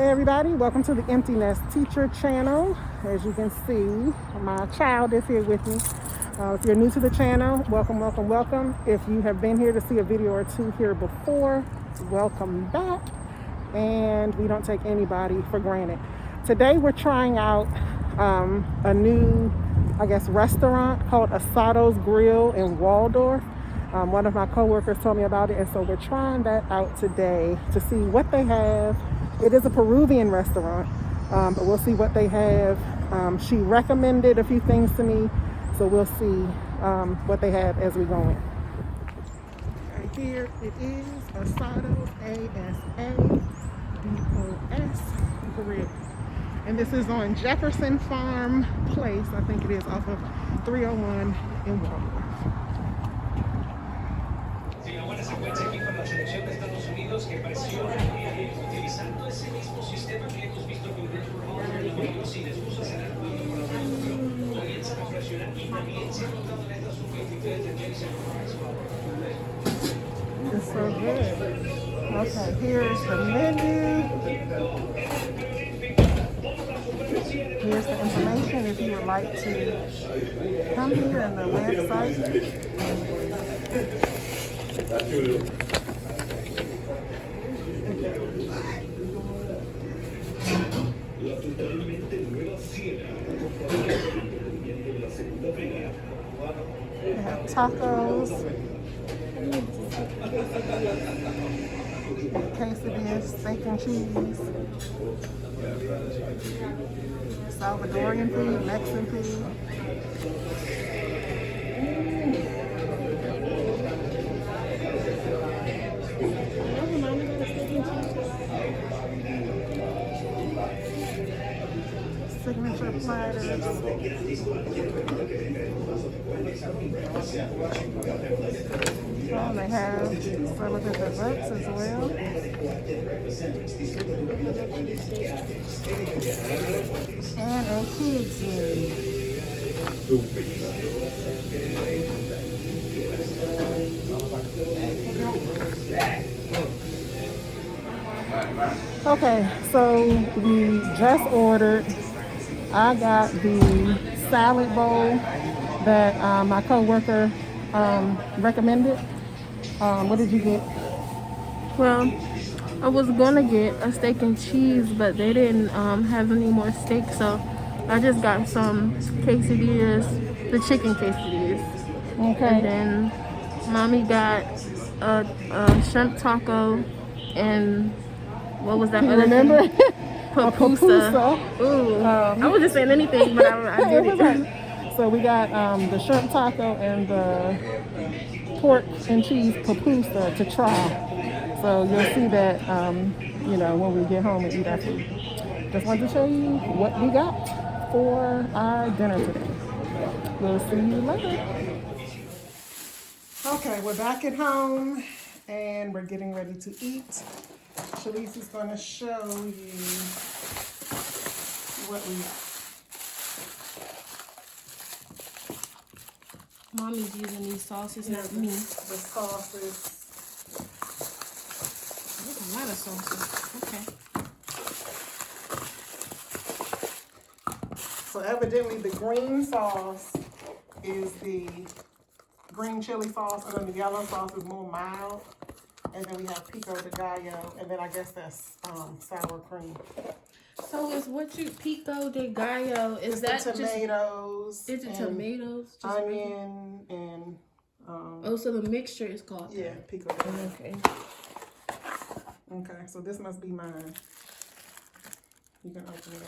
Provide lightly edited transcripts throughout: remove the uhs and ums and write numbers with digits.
Hey everybody, welcome to the Empty Nest Teacher channel. As you can see, my child is here with me. If you're new to the channel, welcome, welcome, welcome. If you have been here to see a video or two here before, welcome back. And we don't take anybody for granted. Today we're trying out a new, restaurant called Asados Grill in Waldorf. One of my coworkers told me about it, and so we're trying that out today to see what they have. It is a Peruvian restaurant, but we'll see what they have. She recommended a few things to me, so we'll see what they have as we go in. Right here it is, Asados, A-S-A-D-O-S Grill. And this is on Jefferson Farm Place, I think it is, off of 301 in Waldorf. Se encuentra aquí con la selección de Estados Unidos que presiona utilizando ese mismo sistema que hemos visto con el sin excusas en el juego. Comienzan a presionar y también se han notado en estas sub-23 de Jason. It's so good. Okay, here's the menu. Here's the information if you would like to come here on the website. La totalmente nueva Siena, They have tacos, quesadillas, steak and cheese, Salvadorian food, Mexican food. Signature platters. Oh, they have some of the desserts as well. And a kids menu. Okay, so we just ordered. I got the salad bowl that my coworker recommended. What did you get? Well, I was gonna get a steak and cheese, but they didn't have any more steak, so I just got some quesadillas, the chicken quesadillas. Okay. And then mommy got a shrimp taco and what was that? You other remember? thing? Pupusa. Ooh, I wasn't saying anything, but I did it. Right. So we got the shrimp taco and the pork and cheese pupusa to try. So you'll see that, when we get home and eat our food. Just wanted to show you what we got for our dinner today. We'll see you later. Okay, we're back at home and we're getting ready to eat. Sheliece is going to show you what we got. Mommy's using these sauces, not me. The sauces. There's a lot of sauces. Okay. So evidently the green sauce is the green chili sauce, and then the yellow sauce is more mild. And then we have pico de gallo, and then I guess that's sour cream. So is what you pico de gallo? Is it's that tomatoes? Is it tomatoes? Just onion and oh, so the mixture is called. Yeah, pico de gallo. Okay. Okay, so this must be mine. You can open it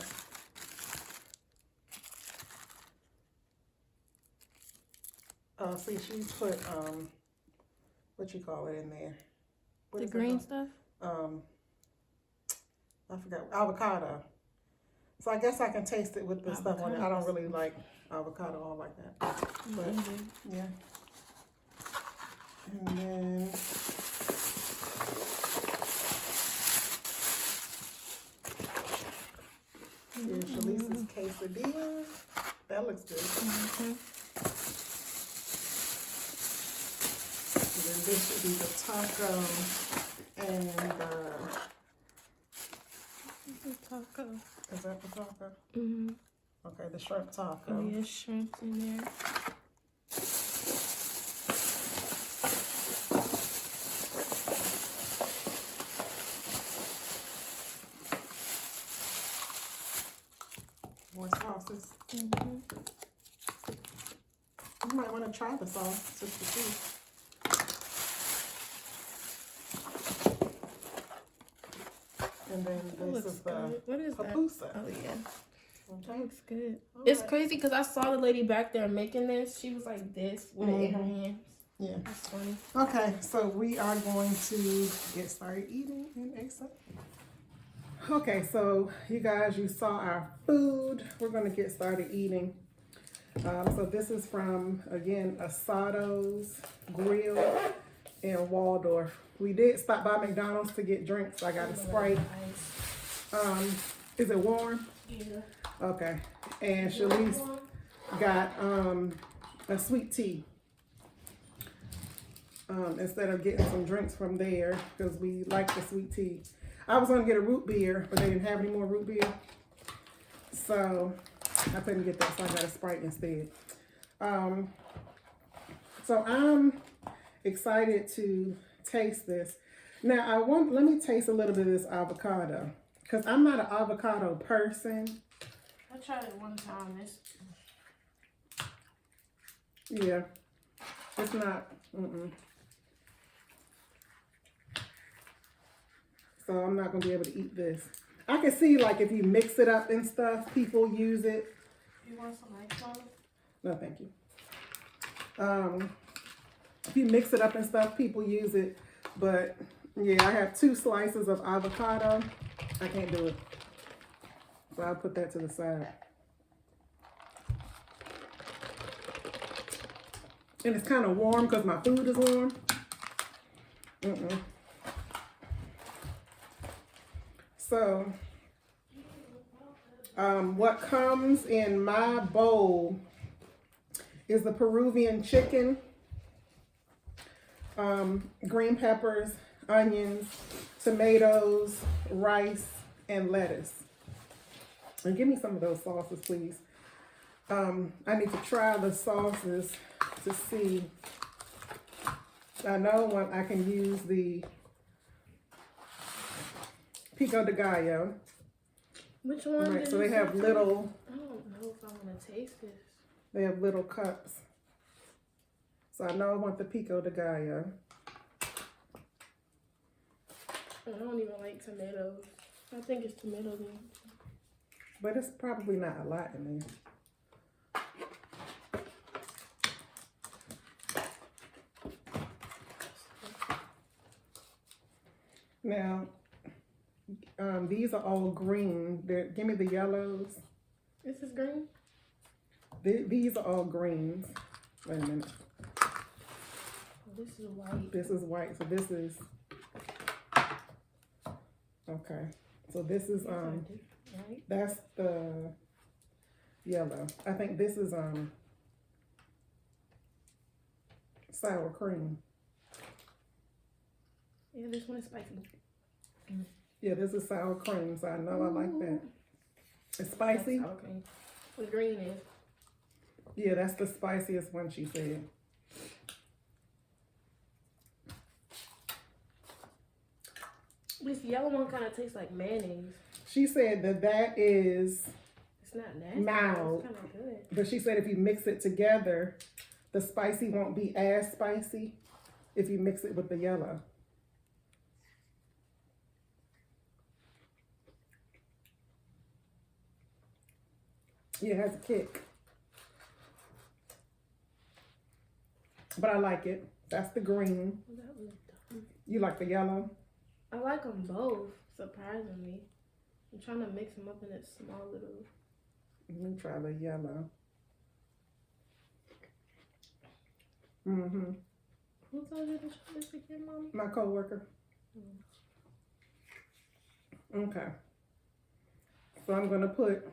up. See, she's put what you call it in there. What The is green stuff? I forgot, avocado. So I guess I can taste it with the stuff on it. I don't really like avocado all like that. But yeah. And then here's Shelice's quesadilla. That looks good. And then this should be the taco and taco. Is that the taco? Mm-hmm. Okay, the shrimp taco. Oh, yeah, shrimp in there. More sauces. Mm-hmm. You might want to try the sauce just to see. And then this is the what is papusa. that? Oh yeah, that Okay. looks good. All It's right. crazy because I saw the lady back there making this. She was like this with it in her hands. Yeah. That's funny. Okay, so we are going to get started eating in a second. Okay, so you guys, you saw our food. We're going to get started eating. So this is from, again, Asados Grill in Waldorf. We did stop by McDonald's to get drinks. I got a Sprite. Is it warm? Yeah. Okay. And Sheliece got a sweet tea. Instead of getting some drinks from there because we like the sweet tea. I was gonna get a root beer, but they didn't have any more root beer. So I couldn't get that, so I got a Sprite instead. So I'm excited to taste this. Now let me taste a little bit of this avocado. Because I'm not an avocado person. I tried it one time. Yeah. It's not, So I'm not gonna be able to eat this. I can see like if you mix it up and stuff, people use it. You want some ice on it? No, thank you. If you mix it up and stuff, people use it. But yeah, I have 2 slices of avocado. I can't do it. So I'll put that to the side. And it's kind of warm because my food is warm. So, what comes in my bowl is the Peruvian chicken, green peppers, onions, tomatoes, rice, and lettuce. And give me some of those sauces, please. I need to try the sauces to see. I know when I can use the pico de gallo. Which one? Right, so they have little. I don't know if I want to taste this. They have little cups. So I know I want the pico de gallo. I don't even like tomatoes. I think it's tomato then. But it's probably not a lot in there. Now, these are all green. Give me the yellows. This is green? These are all greens. Wait a minute. Oh, this is white. This is white. So this is okay. So this is Right? that's the yellow. I think this is sour cream. Yeah, this one is spicy. Yeah, this is sour cream, so I know I like that. It's spicy. Sour cream. What green is? Yeah, that's the spiciest one, she said. This yellow one kind of tastes like mayonnaise. She said that is It's not nasty. mild. It's kind of good. But she said if you mix it together, the spicy won't be as spicy if you mix it with the yellow. Yeah, it has a kick. But I like it. That's the green. That was dumb. You like the yellow? I like them both, surprisingly. I'm trying to mix them up in a small little... Let me try the yellow. Mm-hmm. Who told you to try this again, Mommy? My coworker. Okay. So I'm gonna put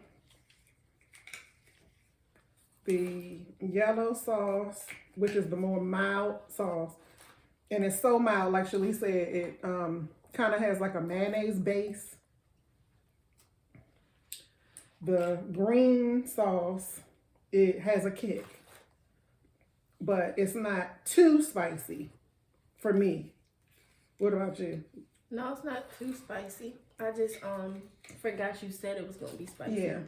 the yellow sauce, which is the more mild sauce. And it's so mild, like Sheliece said, it kind of has like a mayonnaise base. The green sauce, it has a kick, but it's not too spicy for me. What about you? No, it's not too spicy. I just forgot you said it was gonna be spicy. Yeah.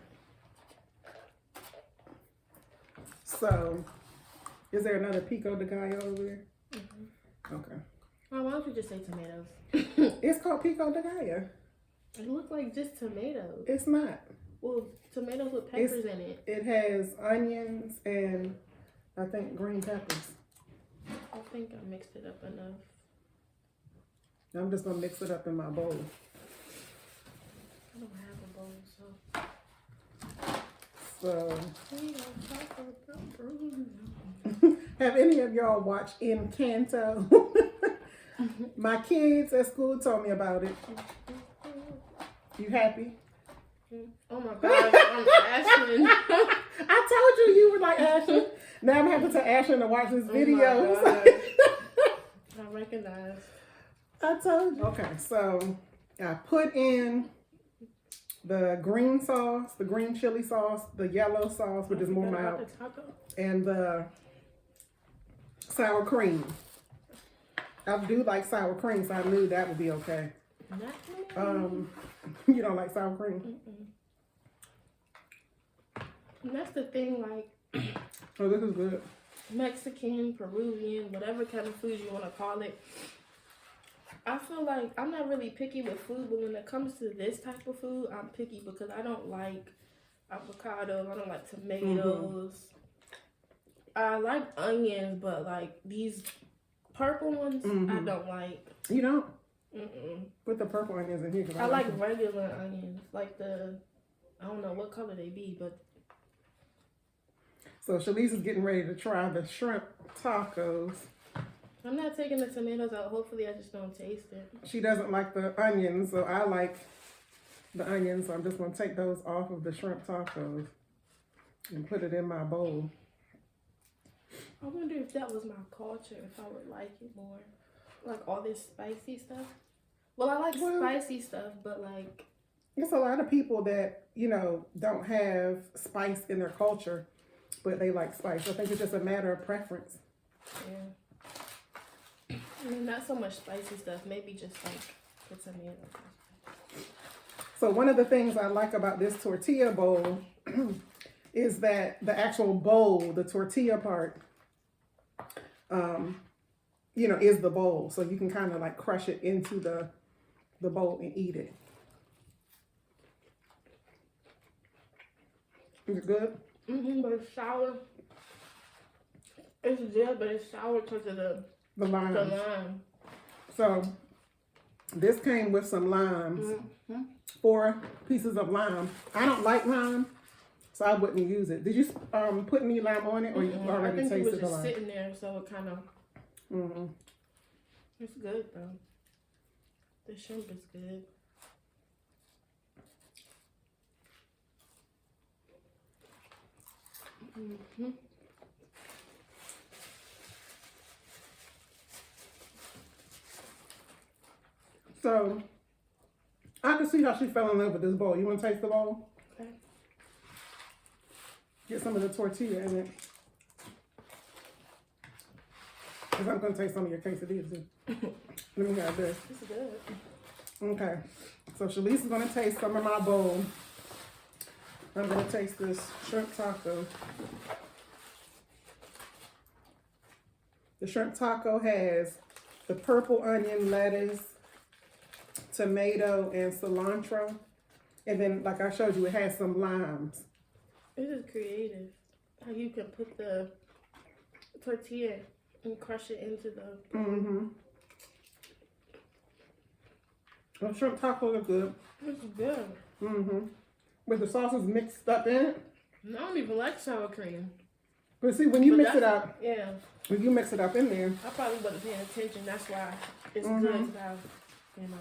So, is there another pico de gallo over there? Okay. Well, why don't you just say tomatoes? It's called pico de gallo. It looks like just tomatoes. It's not. Well, tomatoes with peppers in it. It has onions and I think green peppers. I think I mixed it up enough. I'm just gonna mix it up in my bowl. I don't have a bowl, so. So, have any of y'all watched Encanto? My kids at school told me about it. You happy? Oh my God, I'm Ashland. I told you were like Ashley. Now I'm having to Ashley to watch this video. Oh my God. I recognize. I told you. Okay, so I put in the green sauce, the green chili sauce, the yellow sauce, which is more mild, and the sour cream. I do like sour cream, so I knew that would be okay. You don't like sour cream? And that's the thing, like, Oh, this is good. Mexican, Peruvian, whatever kind of food you want to call it. I feel like I'm not really picky with food, but when it comes to this type of food, I'm picky because I don't like avocado, I don't like tomatoes. I like onions, but like these purple ones, I don't like. You don't? Put the purple onions in here. I like regular onions, like I don't know what color they be, but. So Sheliece is getting ready to try the shrimp tacos. I'm not taking the tomatoes out. Hopefully I just don't taste it. She doesn't like the onions, so I like the onions. So I'm just going to take those off of the shrimp tacos and put it in my bowl. I wonder if that was my culture, if I would like it more. Like all this spicy stuff. Well, I like spicy stuff, but like... It's a lot of people that, you know, don't have spice in their culture, but they like spice. I think it's just a matter of preference. Yeah. I mean, not so much spicy stuff. Maybe just like put some in. So one of the things I like about this tortilla bowl is that the actual bowl, the tortilla part, you know, is the bowl. So you can kind of like crush it into the bowl and eat it. Is it good? But it's sour. It's good, but it's sour because of the lime. So this came with some limes. 4 pieces of lime. I don't like lime, so I wouldn't use it. Did you put any lime on it, or you already tasted the lime? I think it was just sitting there, so it kind of. It's good though. The shrimp is good. So I can see how she fell in love with this bowl. You want to taste the bowl? Okay. Get some of the tortilla in it. Because I'm going to taste some of your quesadillas too. Let me have this. This is good. Okay. So Sheliece is going to taste some of my bowl. I'm going to taste this shrimp taco. The shrimp taco has the purple onion, lettuce, tomato, and cilantro. And then, like I showed you, it has some limes. This is creative. How you can put the tortilla and crush it into the... The shrimp tacos are good. This is good. With the sauces mixed up in it. I don't even like sour cream. But see, when you mix it up, yeah. When you mix it up in there, I probably wasn't paying attention. That's why it's good to have, you know.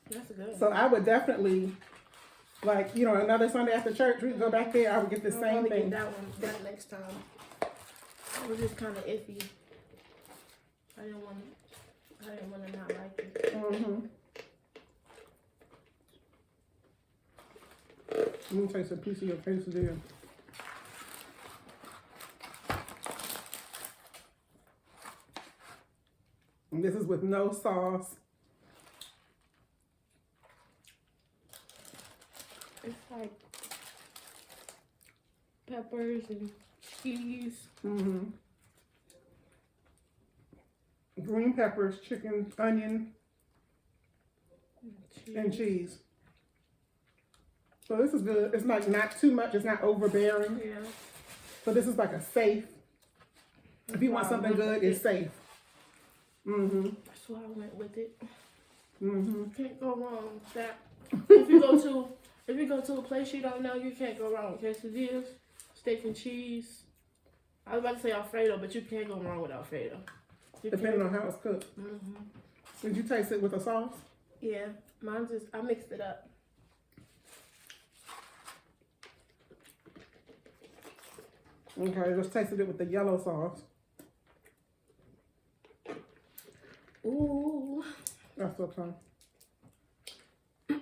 That's good. So I would definitely, like, you know, another Sunday after church, we could go back there. I would get the same thing. Get that next time. It was just kind of iffy. I didn't want to not like it. Let me taste a piece of your quesadilla. And this is with no sauce. It's like peppers and cheese. Mm-hmm. Green peppers, chicken, onion, and cheese. So this is good. It's like not too much. It's not overbearing. Yeah. So this is like a safe. If you want something good, it's safe. Mm-hmm. That's why I went with it. Mm-hmm. Can't go wrong with that. If you go to a place you don't know, you can't go wrong with quesadillas, steak and cheese. I was about to say Alfredo, but you can't go wrong with Alfredo. Depending on how it's cooked. Mm-hmm. Did you taste it with a sauce? Yeah, mine just, I mixed it up. Okay, just tasted it with the yellow sauce. Ooh. That's okay. I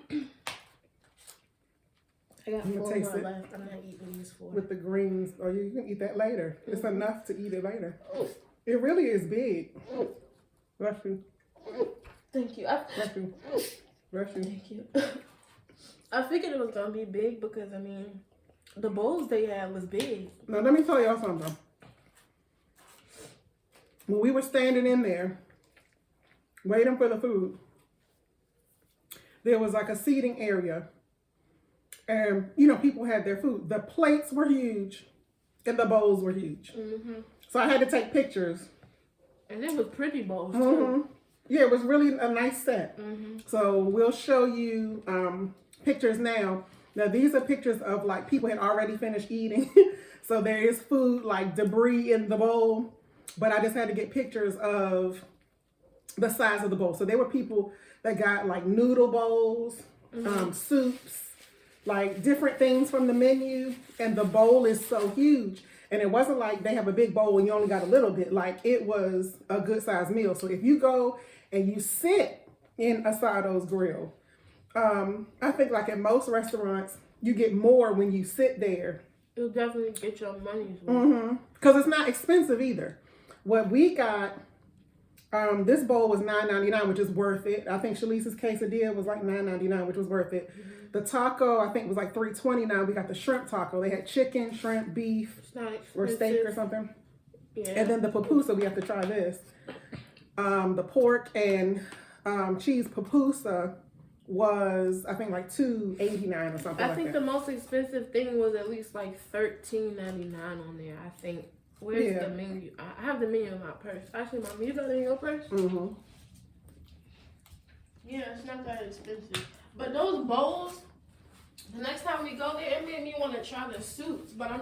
got I'm gonna 4 taste more it. left. I'm not eating these 4. With the greens. Oh, you can eat that later. It's enough to eat it later. It really is big. Bless you. Thank you. Bless you. Bless you. Thank you. I figured it was gonna be big because I mean, the bowls they had was big. Now let me tell y'all something. When we were standing in there waiting for the food, there was like a seating area, and you know, people had their food. The plates were huge and the bowls were huge. Mm-hmm. So I had to take pictures. And it was pretty bowls Mm-hmm. too. Yeah, it was really a nice set. Mm-hmm. So we'll show you pictures now. Now these are pictures of like people had already finished eating. So there is food like debris in the bowl, but I just had to get pictures of the size of the bowl. So there were people that got like noodle bowls, soups, like different things from the menu, and the bowl is so huge. And it wasn't like they have a big bowl and you only got a little bit. Like it was a good sized meal. So if you go and you sit in Asados grill, I think like at most restaurants, you get more when you sit there. You'll definitely get your money's worth. Mm-hmm. Because it's not expensive either. What we got, this bowl was $9.99, which is worth it. I think Shelice's quesadilla was like $9.99, which was worth it. Mm-hmm. The taco, I think, was like $3.29. We got the shrimp taco. They had chicken, shrimp, beef, or steak or something. Yeah. And then the pupusa, we have to try this. The pork and cheese pupusa was, I think, like $2.89 or something. I think the most expensive thing was at least like $13.99 on there. I think. Where's the menu? I have the menu in my purse. Actually, Mom, you got it in your purse? Mm-hmm. Yeah, it's not that expensive. But those bowls, the next time we go there, it made me want to try the soups. But I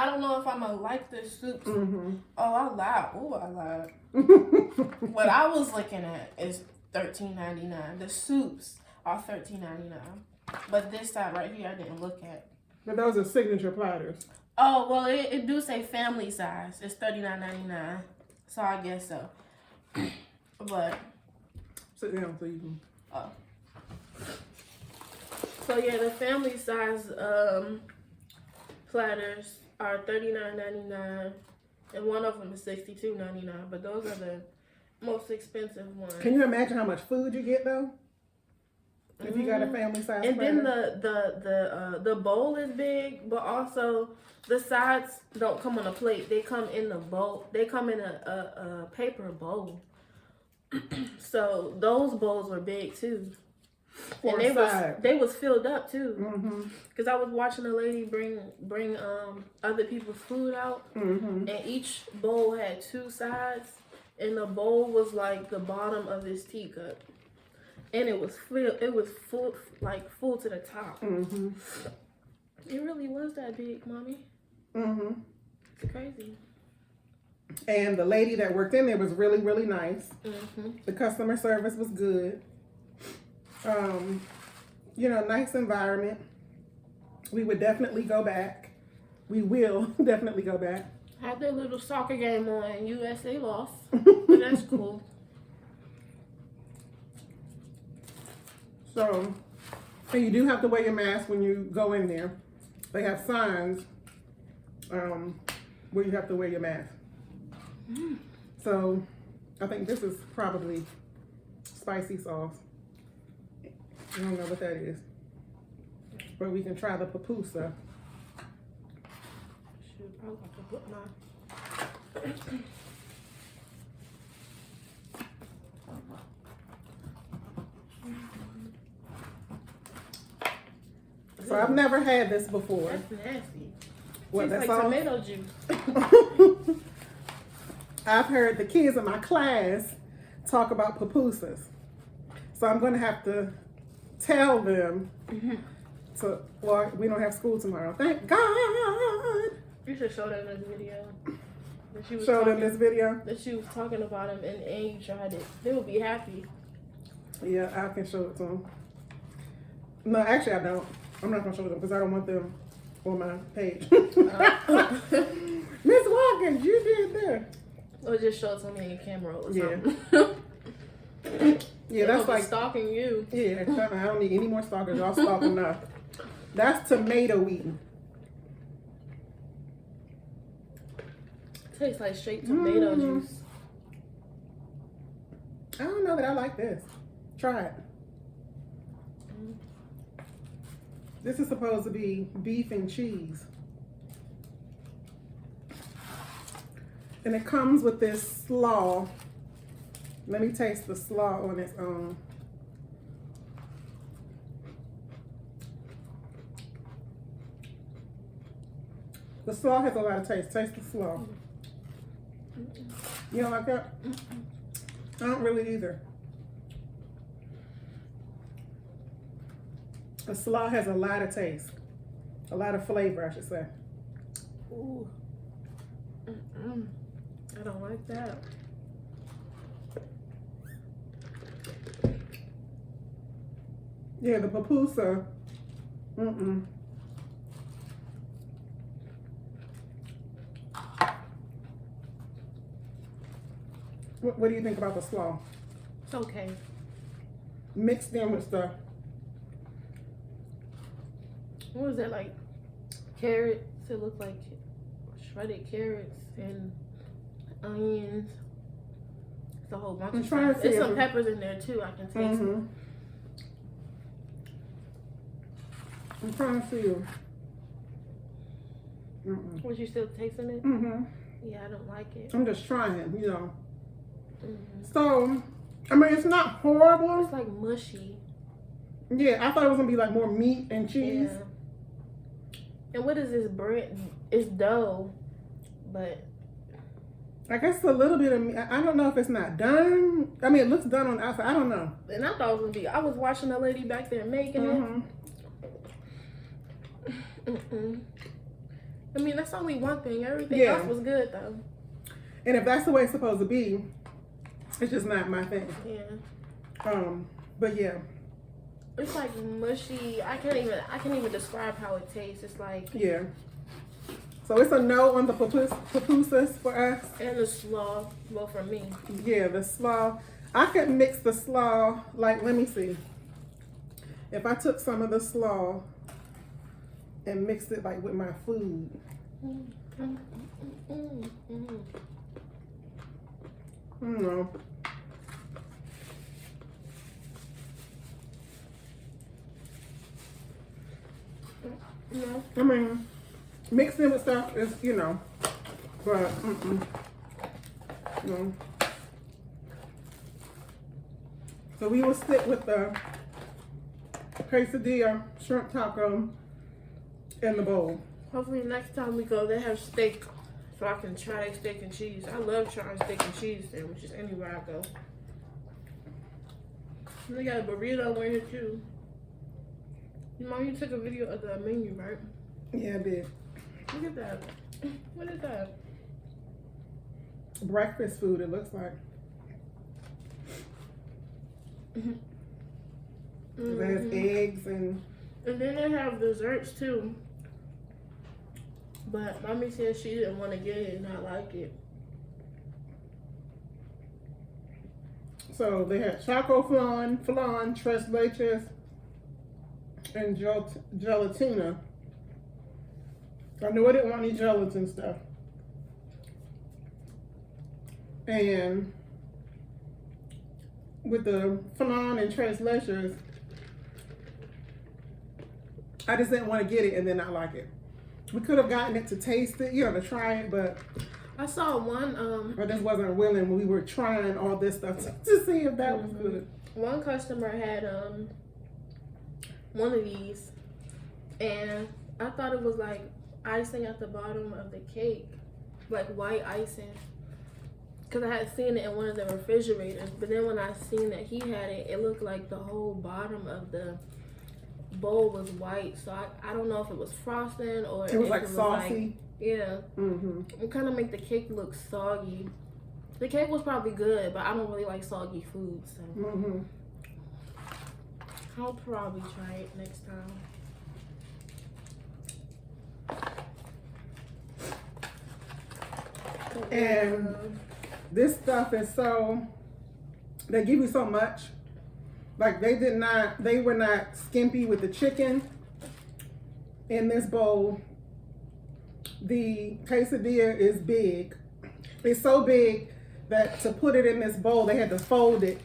don't know if I'm going to like the soups. Mm-hmm. Oh, I lied. Oh, I lied. What I was looking at is $13.99. The soups are $13.99. But this side right here, I didn't look at. But those are signature platters. Oh, well, it do say family size. It's $39.99. So I guess so. But. Sit down so you can. Oh. So yeah, the family size platters are $39.99. And one of them is $62.99. But those are the most expensive ones. Can you imagine how much food you get though? If you got a family size and platter? then the bowl is big, but also the sides don't come on a plate. They come in the bowl. They come in a paper bowl. So those bowls were big too. And they was filled up too. Mm-hmm. Cause I was watching a lady bring other people's food out, Mm-hmm. and each bowl had 2 sides, and the bowl was like the bottom of this teacup. And it was full, like full to the top. Mm-hmm. It really was that big, Mommy. Mm-hmm. It's crazy. And the lady that worked in there was really, really nice. Mm-hmm. The customer service was good. You know, nice environment. We would definitely go back. We will definitely go back. Had their little soccer game on and USA lost. But that's cool. So, And you do have to wear your mask when you go in there. They have signs where you have to wear your mask. So I think this is probably spicy sauce. I don't know what that is. But we can try the pupusa. Shoot, probably have to put my. So I've never had this before. That's nasty. What, Tastes that's like all? tomato juice. I've heard the kids in my class talk about pupusas. So I'm going to have to tell them well, we don't have school tomorrow. Thank God. You should show them this video. That she was Show them talking- this video. That she was talking about them and you tried it. They would be happy. Yeah, I can show it to them. No, actually I don't. I'm not going to show them because I don't want them on my page. Miss Watkins, you did that. Or just show it to me in camera or Yeah. something. Yeah, that's like stalking you. Yeah, I don't need any more stalkers. Y'all stalk enough. That's tomato eating. Tastes like straight tomato juice. I don't know that I like this. Try it. This is supposed to be beef and cheese. And it comes with this slaw. Let me taste the slaw on its own. The slaw has a lot of taste. Taste the slaw. You don't like that? I don't really either. The slaw has a lot of taste. A lot of flavor, I should say. Ooh. I don't like that. Yeah, the pupusa. What do you think about the slaw? It's okay. Mixed in with stuff. What was that, like carrots? It looked like shredded carrots and onions. It's a whole bunch I'm of trying stuff. to see There's if some it- peppers in there too. I can taste it. I'm trying to see. Was you still tasting it? Yeah, I don't like it. I'm just trying, you know. So, I mean, it's not horrible. It's like mushy. Yeah, I thought it was gonna be like more meat and cheese. Yeah. And what is this bread? It's dough, but I guess a little bit of meat. I don't know if it's not done. I mean, it looks done on the outside. I don't know. and I thought it was gonna be. I was watching the lady back there making it. I mean, that's only one thing. Everything else was good though. And if that's the way it's supposed to be, it's just not my thing. Yeah. But yeah. It's like mushy. I can't even describe how it tastes. It's like Yeah. So it's a no on the pupusas for us. and the slaw. Well, for me. Yeah, the slaw. I could mix the slaw. Like, let me see. If I took some of the slaw and mixed it like with my food. No. No. I mean, mixing with stuff is, you know, but no. So we will stick with the quesadilla shrimp taco in the bowl. Hopefully next time we go, they have steak, so I can try their steak and cheese. I love trying steak and cheese sandwiches anywhere I go. And they got a burrito over here too. Mom, you took a video of the menu, right? Yeah, I did. Look at that. What is that? Breakfast food, it looks like. It has eggs and then they have desserts too. But mommy said she didn't want to get it and not like it. so they have choco flan, tres leches, and gelatina. I knew I didn't want any gelatin stuff. And with the flan and tres leches, I just didn't want to get it and then not like it. We could have gotten it to taste it, to try it, but I saw one. I just wasn't willing when we were trying all this stuff to see if that was good. One customer had one of these, and I thought it was like icing at the bottom of the cake, like white icing, because I had seen it in one of the refrigerators. But then when I seen that he had it, it looked like the whole bottom of the bowl was white. So I don't know if it was frosting or it was if like saucy. Yeah. It kind of make the cake look soggy. The cake was probably good, but I don't really like soggy food, so I'll probably try it next time. And this stuff is they give you so much. Like they were not skimpy with the chicken in this bowl. The quesadilla is big. It's so big that to put it in this bowl, they had to fold it.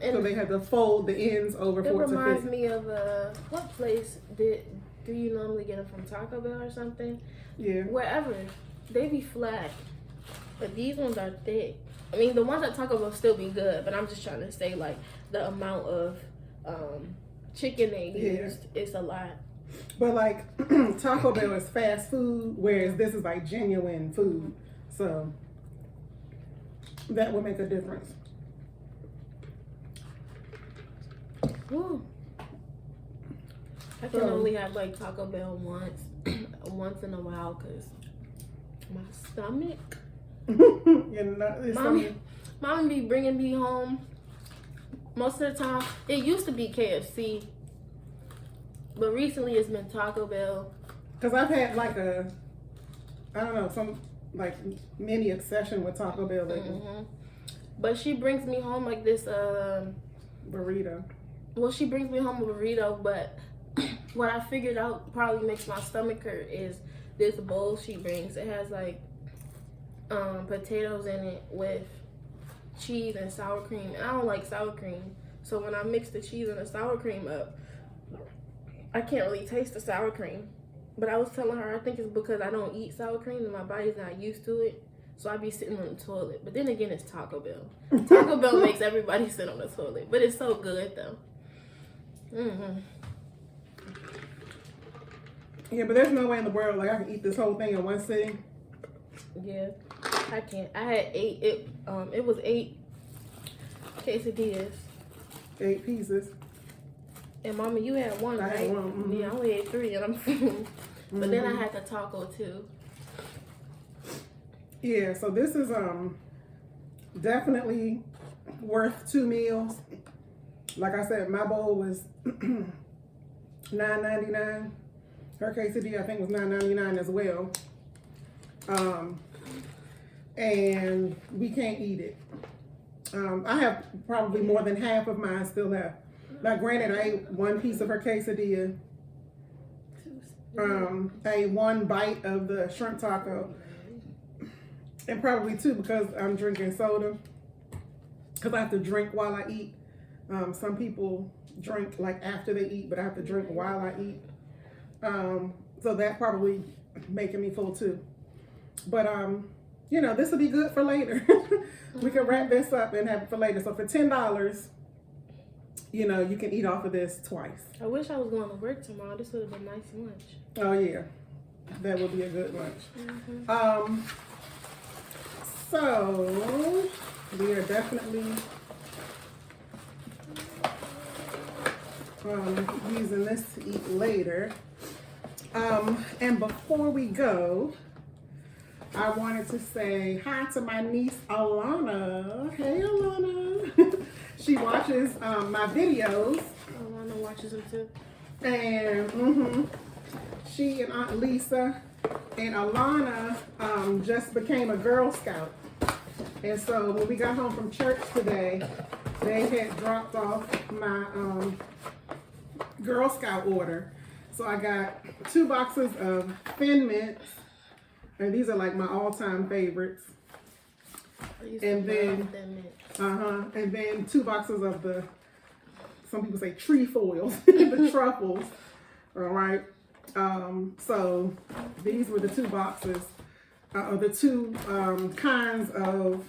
So they had to fold the ends over for it to fit. It reminds me of what place do you normally get them from? Taco Bell or something? Yeah. Wherever. They be flat, but these ones are thick. I mean, the ones at Taco Bell still be good, but I'm just trying to say, like, the amount of chicken they used is a lot. But like Taco Bell is fast food, whereas this is like genuine food. So that would make a difference. Woo. I can only have like Taco Bell once in a while because my stomach. Mommy be bringing me home most of the time. It used to be KFC, but recently it's been Taco Bell. Because I've had like some like mini obsession with Taco Bell lately. But she brings me home like this burrito. Well, she brings me home a burrito, but what I figured out probably makes my stomach hurt is this bowl she brings. It has like potatoes in it with cheese and sour cream, and I don't like sour cream. So when I mix the cheese and the sour cream up, I can't really taste the sour cream. But I was telling her I think it's because I don't eat sour cream and my body's not used to it. So I be sitting on the toilet. But then again, it's Taco Bell. Taco Bell makes everybody sit on the toilet, but it's so good though. Yeah, but there's no way in the world like I can eat this whole thing in one sitting. Yeah, I can't. I had 8. It was 8 quesadillas. 8 pieces. And Mama, you had 1, right? I had 1. Yeah, I only ate 3, and I'm full. But then I had the taco too. Yeah, so this is definitely worth 2 meals. Like I said, my bowl was $9.99. Her quesadilla I think was $9.99 as well. And we can't eat it. I have probably more than half of mine still left. Like granted, I ate 1 piece of her quesadilla. I ate 1 bite of the shrimp taco. And probably 2 because I'm drinking soda. Because I have to drink while I eat. Some people drink like after they eat, but I have to drink while I eat. So that probably making me full too. But this will be good for later. We can wrap this up and have it for later. So for $10, you can eat off of this twice. I wish I was going to work tomorrow. This would have been a nice lunch. Oh yeah, that would be a good lunch. So we are definitely using this to eat later. And before we go, I wanted to say hi to my niece Alana. Hey Alana. She watches my videos. Alana watches them too. And she and Aunt Lisa and Alana just became a Girl Scout. And so when we got home from church today, they had dropped off my Girl Scout order. So I got 2 boxes of Thin Mints, and these are like my all-time favorites. And then, and then 2 boxes of the, some people say trefoils, the truffles. All right. So these were the 2 boxes, the 2 kinds of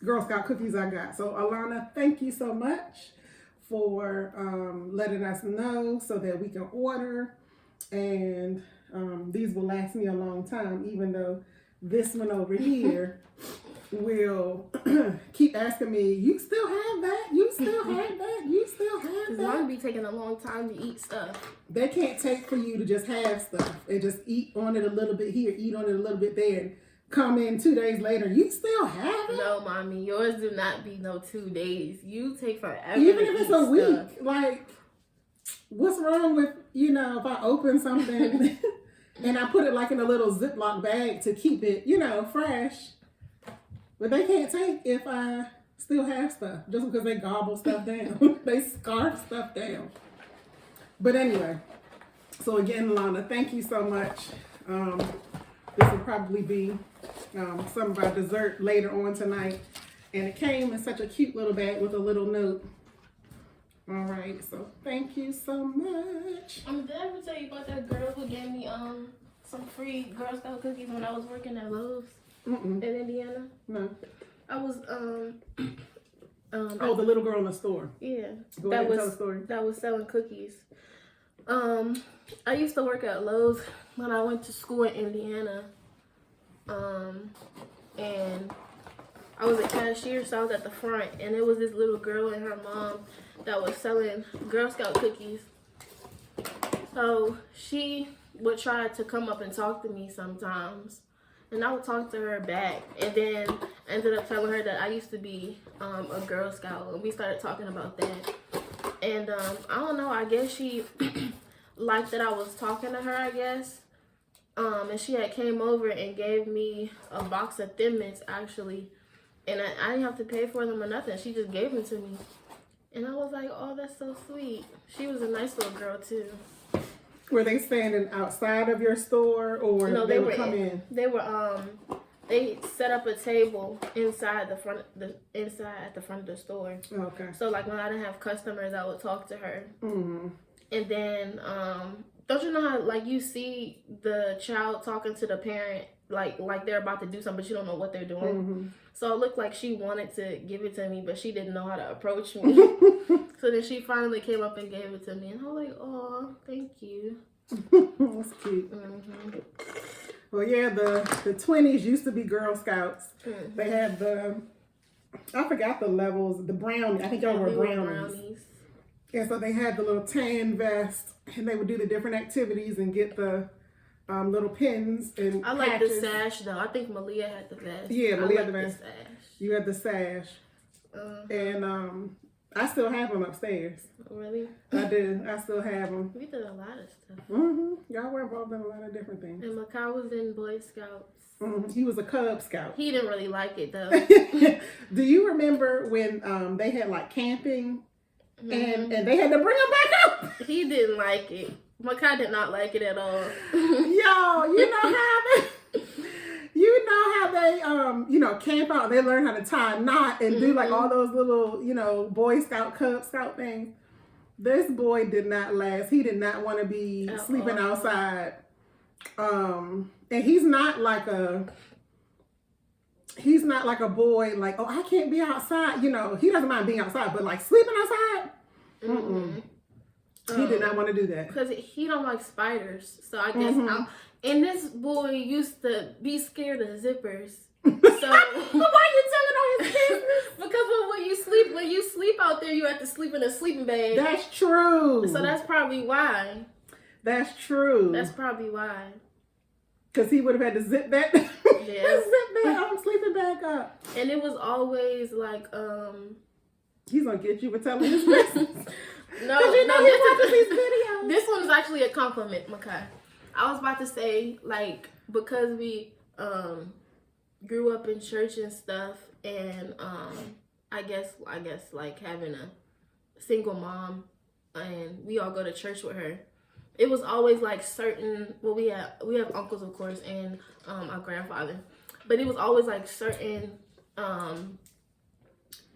Girl Scout cookies I got. So Alana, thank you so much for letting us know so that we can order, and these will last me a long time, even though this one over here will keep asking me, you still have that? You still have that? You still have that? It's going to be taking a long time to eat stuff. They can't take for you to just have stuff and just eat on it a little bit here, eat on it a little bit there, and come in 2 days later, you still have it? No, mommy, yours do not be no 2 days. You take forever. Even if it's a week, like, what's wrong with, you know, if I open something and I put it like in a little Ziploc bag to keep it, you know, fresh. But they can't take if I still have stuff just because they gobble stuff down. They scarf stuff down. But anyway, so again, Lana, thank you so much. This will probably be some of our dessert later on tonight. And it came in such a cute little bag with a little note. All right, so thank you so much. Did I ever tell you about that girl who gave me some free Girl Scout cookies when I was working at Lowe's in Indiana? No. I was oh, the little girl in the store. Yeah. Go ahead and tell the story. That was selling cookies. I used to work at Lowe's when I went to school in Indiana. And I was a cashier, so I was at the front, and it was this little girl and her mom that was selling Girl Scout cookies. So she would try to come up and talk to me sometimes, and I would talk to her back, and then ended up telling her that I used to be a Girl Scout, and we started talking about that. And I don't know, I guess she liked that I was talking to her, I guess. And she had came over and gave me a box of Thin Mints, actually. And I didn't have to pay for them or nothing. She just gave them to me. And I was like, oh, that's so sweet. She was a nice little girl, too. Were they standing outside of your store, or No, they would come in? They were, they set up a table inside at the front of the store. Okay. So, like, when I didn't have customers, I would talk to her. Mm-hmm. And then, don't you know how, like, you see the child talking to the parent, like they're about to do something, but you don't know what they're doing? Mm-hmm. So it looked like she wanted to give it to me, but she didn't know how to approach me. So then she finally came up and gave it to me, and I was like, oh, thank you. That's cute. Mm-hmm. Well, yeah, the 20s used to be Girl Scouts. Mm-hmm. They had I forgot the levels, the brownie. I think y'all were brownies. And so they had the little tan vest, and they would do the different activities and get the little pins and I like patches. the sash, though. I think Malia had the vest. Yeah, Malia had the vest. Sash. You had the sash. And I still have them upstairs. Really? I do. I still have them. We did a lot of stuff. Mm-hmm. Y'all were involved in a lot of different things. And Makai was in Boy Scouts. Mm-hmm. He was a Cub Scout. He didn't really like it, though. Do you remember when they had like camping? Mm-hmm. And they had to bring him back up. He didn't like it. Makai did not like it at all. Yo, you know how they camp out and they learn how to tie a knot and do like all those little, Boy Scout, Cub Scout things. This boy did not last. He did not want to be sleeping outside. And he's not like a boy like, oh, I can't be outside. He doesn't mind being outside, but like sleeping outside, he did not want to do that. Because he don't like spiders. So I guess and this boy used to be scared of zippers. So why are you telling all his business? Because when you sleep out there, you have to sleep in a sleeping bag. That's true. So that's probably why. That's true. That's probably why. Because he would have had to zip that. Yes. Zip that sleeping bag up. And it was always like he's gonna get you for telling his business. No, he watches these videos. This one is actually a compliment, Makai. I was about to say, like, because we grew up in church and stuff, and I guess like having a single mom, and we all go to church with her. It was always like certain. Well, we have uncles, of course, and our grandfather, but it was always like certain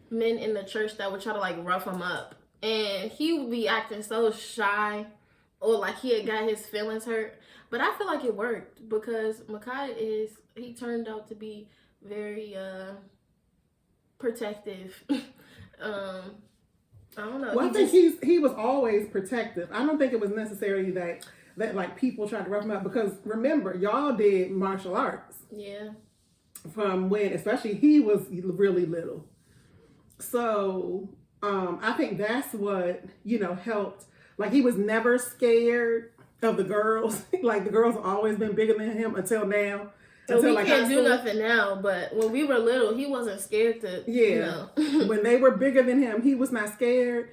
men in the church that would try to like rough him up, and he would be acting so shy, or like he had got his feelings hurt. But I feel like it worked because Makai he turned out to be very protective. I don't know. Well, I think he was always protective. I don't think it was necessarily that like people tried to rough him up, because remember, y'all did martial arts. Yeah. From when, especially, he was really little. So I think that's what, helped. Like, he was never scared of the girls. Like, the girls have always been bigger than him until now. So we can't do nothing now, but when we were little, he wasn't scared to, When they were bigger than him, he was not scared.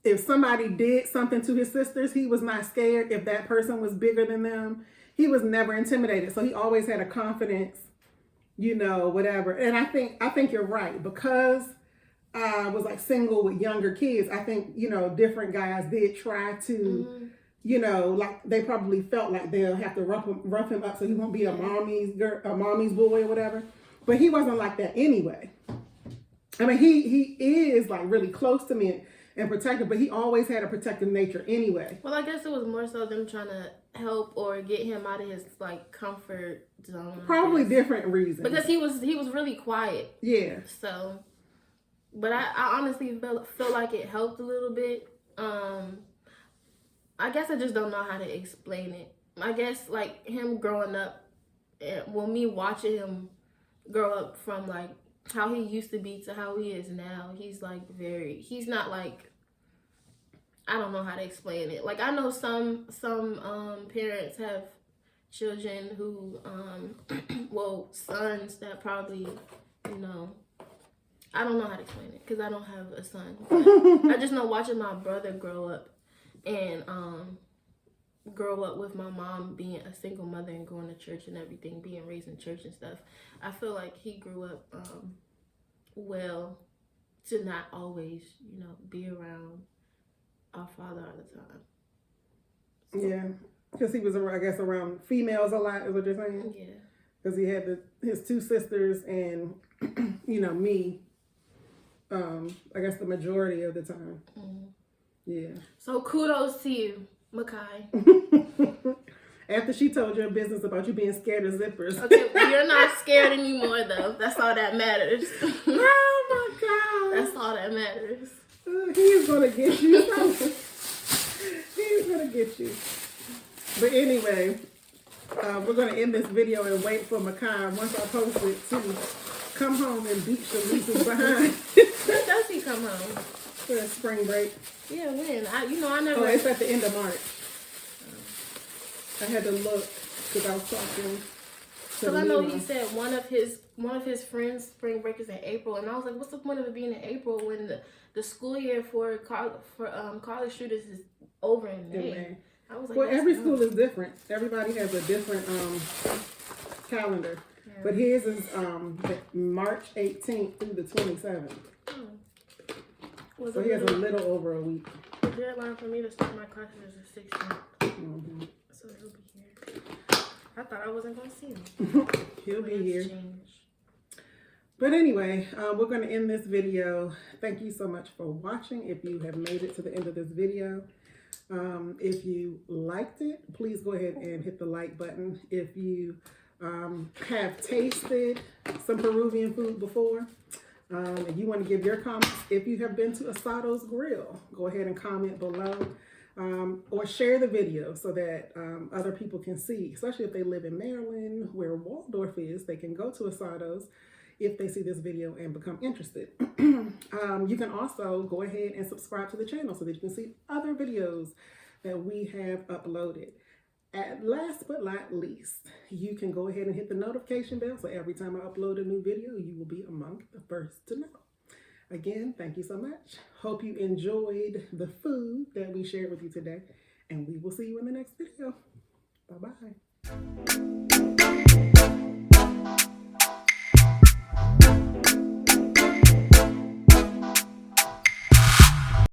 If somebody did something to his sisters, he was not scared. If that person was bigger than them, he was never intimidated. So he always had a confidence, whatever. And I think you're right, because I was like single with younger kids. I think, different guys did try to, like they probably felt like they'll have to rough him up so he won't be a mommy's boy or whatever. But he wasn't like that anyway. I mean, he is like really close to me and protective, but he always had a protective nature anyway. Well, I guess it was more so them trying to help or get him out of his like comfort zone. Probably different reasons. Because he was really quiet. Yeah. So, but I honestly feel like it helped a little bit. I guess I just don't know how to explain it. I guess like him growing up, me watching him grow up from like how he used to be to how he is now, he's like he's not like, I don't know how to explain it. Like I know some parents have children who sons that probably, I don't know how to explain it because I don't have a son. But I just know watching my brother grow up and grow up with my mom being a single mother and going to church and everything, being raised in church and stuff. I feel like he grew up well to not always, be around our father all the time. So, yeah, because he was, I guess, around females a lot, is what you're saying? Yeah. Because he had his two sisters and, me, I guess the majority of the time. Mm-hmm. Yeah. So kudos to you, Makai. After she told your business about you being scared of zippers. Okay, well, you're not scared anymore, though. That's all that matters. Oh, my God. That's all that matters. He's going to get you. He's going to get you. But anyway, we're going to end this video and wait for Makai, once I post it, to come home and beat Shelice's behind. When does he come home? For a spring break. Yeah, when? I never... Oh, it's at the end of March. I had to look because I was talking. Because I know he said one of his friends' spring break is in April, and I was like, what's the point of it being in April when the school year for college students is over in May? I was like, well, every school is different. Everybody has a different calendar, but his is March 18th through the 27th. So he has a little over a week. The deadline for me to start my classes is the 16th. Mm-hmm. So he'll be here. I thought I wasn't going to see him. He'll be here. But anyway, we're going to end this video. Thank you so much for watching. If you have made it to the end of this video, if you liked it, please go ahead and hit the like button. If you have tasted some Peruvian food before, and you want to give your comments, if you have been to Asados Grill, go ahead and comment below. Or share the video so that other people can see, especially if they live in Maryland where Waldorf is, they can go to Asados if they see this video and become interested. You can also go ahead and subscribe to the channel so that you can see other videos that we have uploaded. At last but not least, you can go ahead and hit the notification bell so every time I upload a new video, you will be among the first to know. Again, thank you so much. Hope you enjoyed the food that we shared with you today, and we will see you in the next video. Bye-bye.